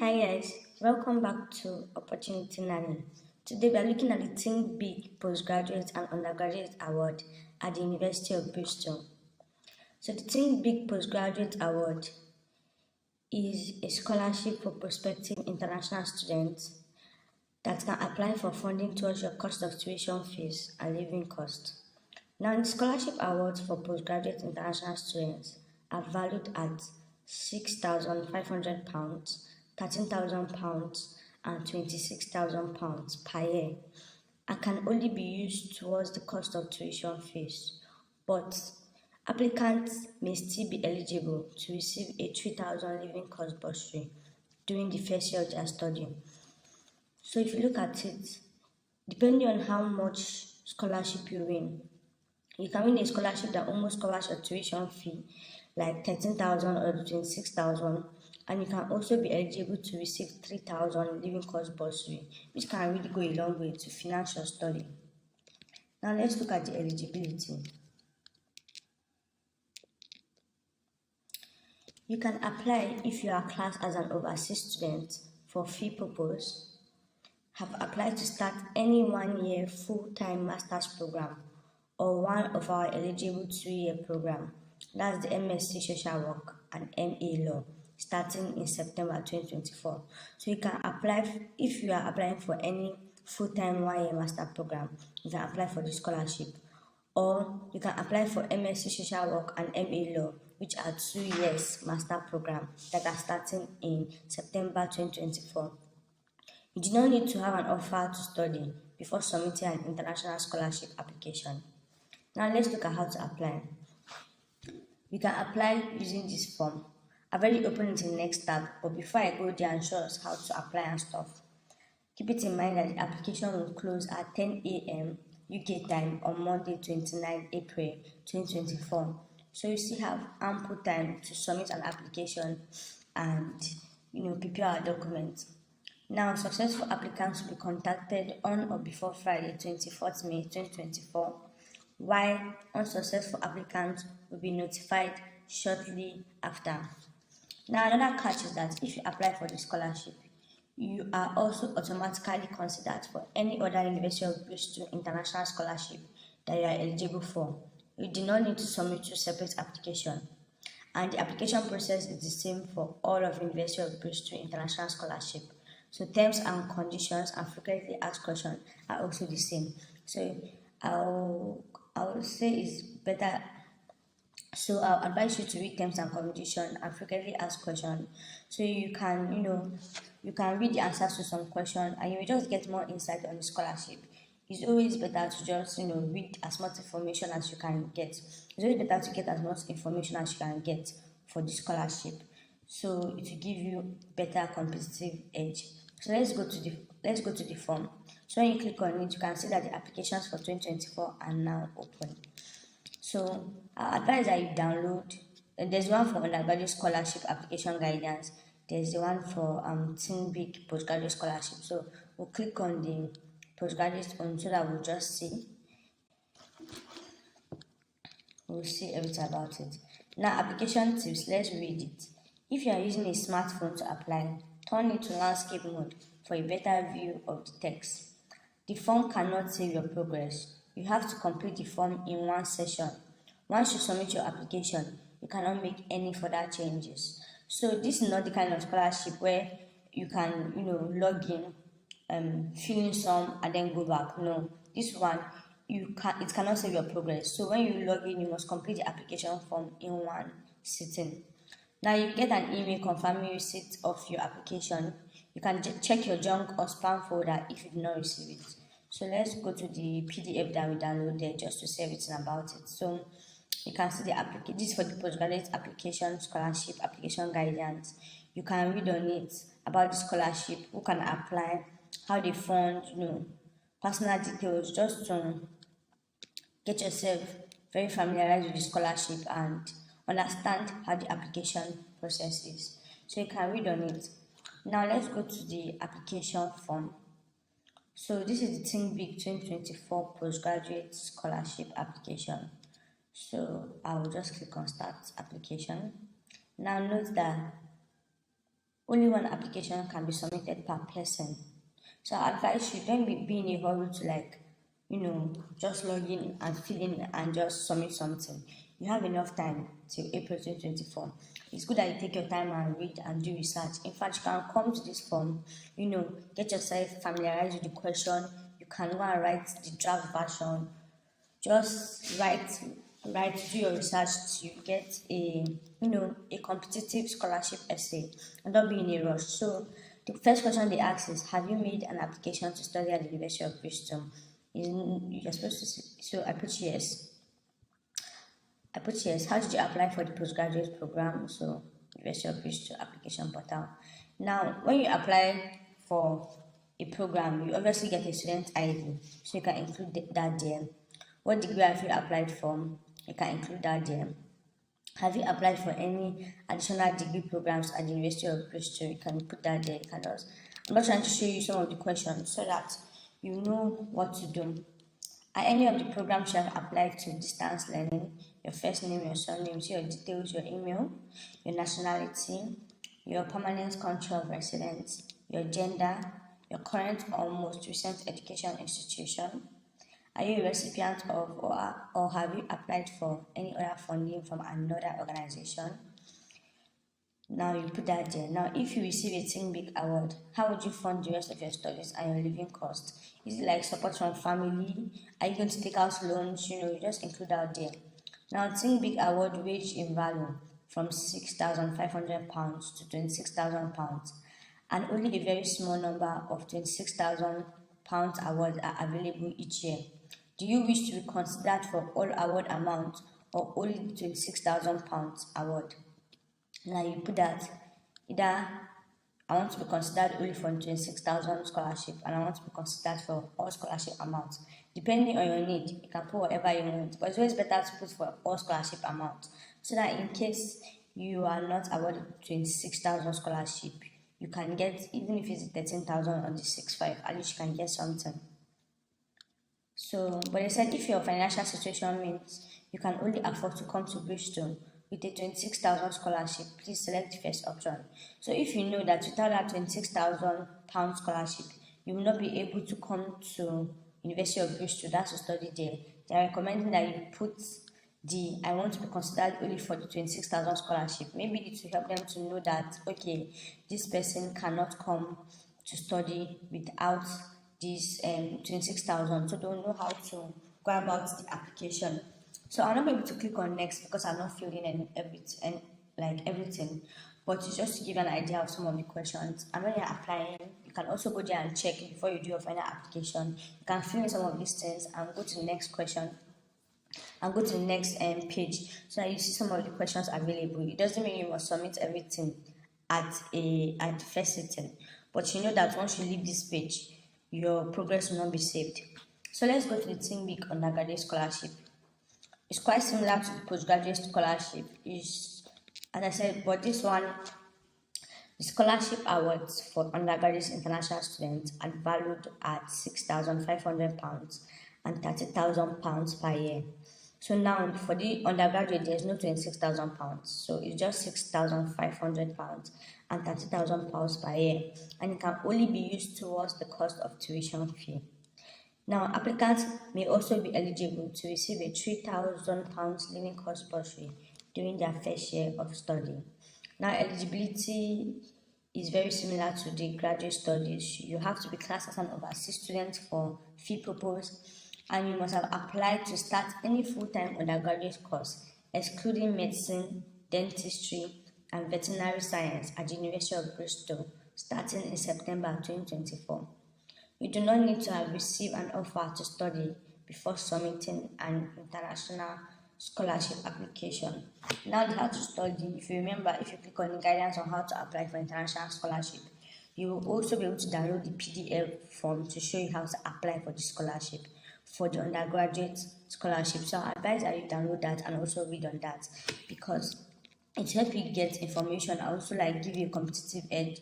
Hi guys, welcome back to Opportunity Learning. Today we are looking at the Think Big Postgraduate and Undergraduate Award at the University of Bristol. So the Think Big Postgraduate Award is a scholarship for prospective international students that can apply for funding towards your cost of tuition fees and living costs. Now the scholarship awards for postgraduate international students are valued at £6,500, £13,000 and £26,000 per year and can only be used towards the cost of tuition fees. But applicants may still be eligible to receive a £3,000 living cost bursary during the first year of their study. So if you look at it, depending on how much scholarship you win, you can win a scholarship that almost covers your tuition fee, like 13,000 or 26,000, and you can also be eligible to receive 3,000 living cost bursary, which can really go a long way to finance your study. Now let's look at the eligibility. You can apply if you are classed as an overseas student for fee purpose, have applied to start any 1 year full-time master's program or one of our eligible 2-year program, that's the MSc Social Work and MA Law, starting in September 2024. So you can apply, if you are applying for any full-time 1-year master program, you can apply for the scholarship. Or you can apply for MSc Social Work and MA Law, which are 2 years master program that are starting in September 2024. You do not need to have an offer to study before submitting an international scholarship application. Now let's look at how to apply. You can apply using this form. I've already opened it in the next tab, but before I go there and show us how to apply and stuff, keep it in mind that the application will close at 10 a.m. UK time on Monday 29 April 2024. So you still have ample time to submit an application and prepare our documents. Now, successful applicants will be contacted on or before Friday 24th May 2024, while unsuccessful applicants will be notified shortly after. Now, another catch is that if you apply for the scholarship, you are also automatically considered for any other University of Bristol international scholarship that you are eligible for. You do not need to submit two separate applications, and the application process is the same for all of University of Bristol international scholarship. So terms and conditions and frequently asked questions are also the same. So I would say it's better. So I'll advise you to read terms and conditions and frequently asked questions, so you can read the answers to some questions and you will just get more insight on the scholarship. It's always better to just read as much information as you can get. It's always better to get as much information as you can get for the scholarship, so it will give you better competitive edge. So let's go to the form. So when you click on it, you can see that the applications for 2024 are now open. So I advise that you download. There's one for undergraduate scholarship application guidance. There's the one for Think Big Postgraduate Scholarship. So we'll click on the postgraduate one so that we'll see everything about it. Now, application tips, let's read it. If you are using a smartphone to apply, turn it to landscape mode for a better view of the text. The form cannot save your progress. You have to complete the form in one session. Once you submit your application, you cannot make any further changes. So this is not the kind of scholarship where you can, log in, fill in some and then go back. No, this one it cannot save your progress. So when you log in, you must complete the application form in one sitting. Now you get an email confirming receipt of your application. You can check your junk or spam folder if you did not receive it. So let's go to the PDF that we downloaded just to see everything about it. So you can see the application. This is for the postgraduate application scholarship application guidance. You can read on it about the scholarship, who can apply, how they fund, personal details, just to get yourself very familiarized with the scholarship and understand how the application process is. So you can read on it. Now let's go to the application form. So this is the Think Big 2024 Postgraduate Scholarship application. So I will just click on Start Application. Now note that Only one application can be submitted per person. So I advise you don't be in a hurry to just log in and fill in and just submit something. You have enough time till April 2024. It's good that you take your time and read and do research. In fact, you can come to this form, get yourself familiarized with the question. You can go and write the draft version. Just write, do your research to get a competitive scholarship essay and not be in a rush. So the first question they ask is, have you made an application to study at the University of Bristol? You're supposed to so I put yes. How did you apply for the postgraduate program? So University of Bristol application portal. Now when you apply for a program, you obviously get a student ID, so you can include that there. What degree have you applied for? You can include that there. Have you applied for any additional degree programs at the University of Bristol? You can put that there. You can also, I'm not trying to show you some of the questions so that you know what to do. Are any of the programs you have applied to distance learning? Your first name, your surname, your details, your email, your nationality, your permanent country of residence, your gender, your current or most recent education institution. Are you a recipient of or have you applied for any other funding from another organization? Now you put that there. Now, if you receive a Think Big award, how would you fund the rest of your studies and your living costs? Is it like support from family? Are you going to take out loans? You just include out there. Now, Think Big award range in value from £6,500 to £26,000, and only a very small number of £26,000 awards are available each year. Do you wish to be considered for all award amounts or only the £26,000 award? Now you put that either I want to be considered only for 26,000 scholarship and I want to be considered for all scholarship amounts. Depending on your need, you can put whatever you want, but it's always better to put for all scholarship amounts so that in case you are not awarded 26,000 scholarship, you can get, even if it's 13,000 on the 6.5, at least you can get something. So, but they said if your financial situation means you can only afford to come to Bristol with a 26,000 scholarship, please select the first option. So, if you know that without that £26,000 scholarship, you will not be able to come to University of Bristol, that's to study there. They are recommending that you put the I want to be considered only for the 26,000 scholarship. Maybe it will help them to know that okay, this person cannot come to study without this 26,000, so don't know how to go about the application. So I'll not be able to click on next because I'm not filling in everything, but it's just to give an idea of some of the questions. And when you're applying, you can also go there and check before you do your final application. You can fill in some of these things and go to the next question and go to the next page so that you see some of the questions available. It doesn't mean you must submit everything at the first sitting, but you know that once you leave this page, your progress will not be saved. So let's go to the Think Big Undergraduate Scholarship. It's quite similar to the Postgraduate Scholarship, as I said, but this one, the scholarship awards for undergraduate international students are valued at £6,500 and £30,000 per year. So now for the undergraduate, there's no £26,000, so it's just £6,500 and £30,000 per year, and it can only be used towards the cost of tuition fee. Now, applicants may also be eligible to receive a £3,000 living cost bursary during their first year of study. Now, eligibility is very similar to the graduate studies. You have to be classed as an overseas student for fee purpose, and you must have applied to start any full-time undergraduate course, excluding medicine, dentistry, and veterinary science at the University of Bristol, starting in September 2024. You do not need to have received an offer to study before submitting an international scholarship application. Now how to study, if you remember, if you click on the guidance on how to apply for international scholarship, you will also be able to download the PDF form to show you how to apply for the scholarship for the undergraduate scholarship. So I advise that you download that and also read on that because it helps you get information and also give you a competitive edge.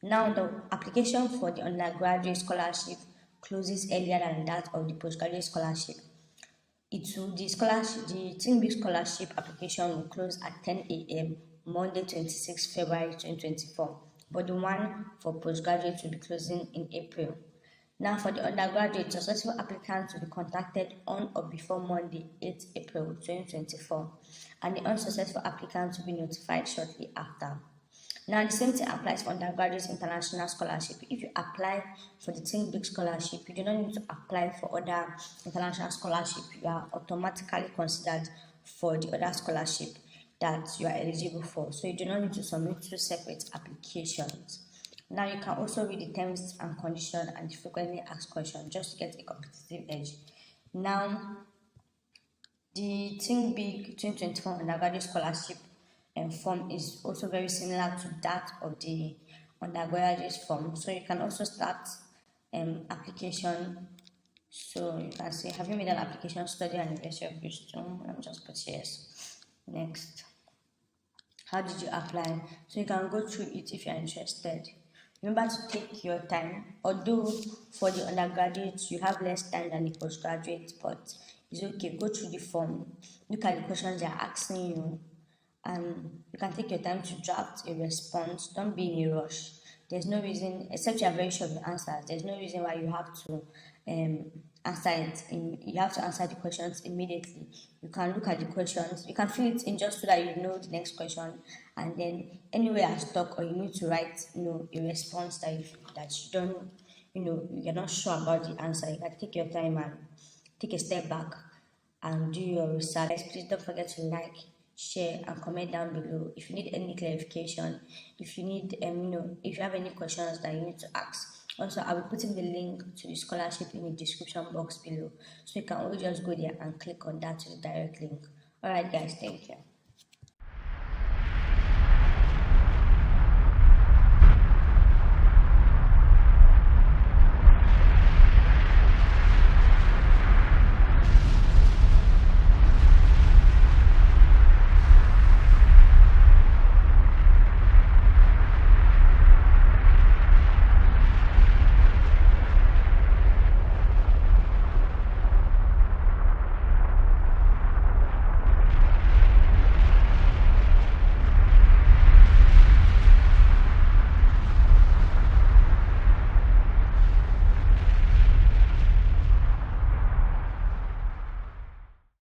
Now the application for the undergraduate scholarship closes earlier than that of the postgraduate scholarship. The Think Big scholarship application will close at 10 a.m. Monday 26 February 2024. but the one for postgraduate will be closing in April. Now, for the undergraduate, successful applicants will be contacted on or before Monday, 8 April 2024, and the unsuccessful applicants will be notified shortly after. Now, the same thing applies for undergraduate international scholarship. If you apply for the Think Big scholarship, you do not need to apply for other international scholarship. You are automatically considered for the other scholarship that you are eligible for. So you do not need to submit two separate applications. Now, you can also read the terms and conditions and the frequently asked questions just to get a competitive edge. Now, the Think Big 2024 undergraduate scholarship form is also very similar to that of the undergraduate form. So you can also start application. So you can say, have you made an application study at the University of Bristol? I'm just put yes. Next. How did you apply? So you can go through it if you're interested. Remember to take your time. Although for the undergraduate you have less time than the postgraduate, but it's okay. Go through the form. Look at the questions they're asking you. You can take your time to draft a response. Don't be in a rush. There's no reason, except you are very sure of the answers. There's no reason why you have to answer it. You have to answer the questions immediately. You can look at the questions. You can fill it in just so that you know the next question. And then anywhere you're stuck or you need to write, a response that you don't, you're not sure about the answer. You can take your time and take a step back and do your research. Please don't forget to like, share, and comment down below if you need any clarification, if you need if you have any questions that you need to ask. Also, I will put in the link to the scholarship in the description box below, so you can always just go there and click on that to the direct link. All right guys, thank you.